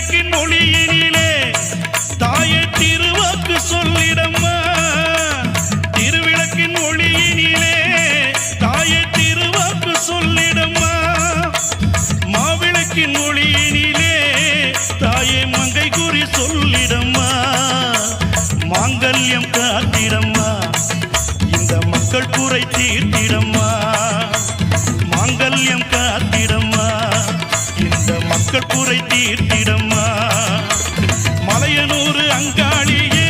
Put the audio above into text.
திருவிளக்கின் ஒளியினிலே தாயே திருவாக்கு சொல்லிடம்மா திருவிளக்கின் ஒளியினிலே தாயே திருவாக்கு சொல்லிடம்மா மாவிளக்கின் ஒளியினிலே தாயே மங்கை குறி சொல்லிடம்மா மாங்கல்யம் காத்திடம்மா இந்த மக்கள் குறை தீர்த்திடம்மா மாங்கல்யம் காத்திடம்மா இந்த மக்கள் குறை தீர்த்திடம்மா மலையனூர் அங்காளியே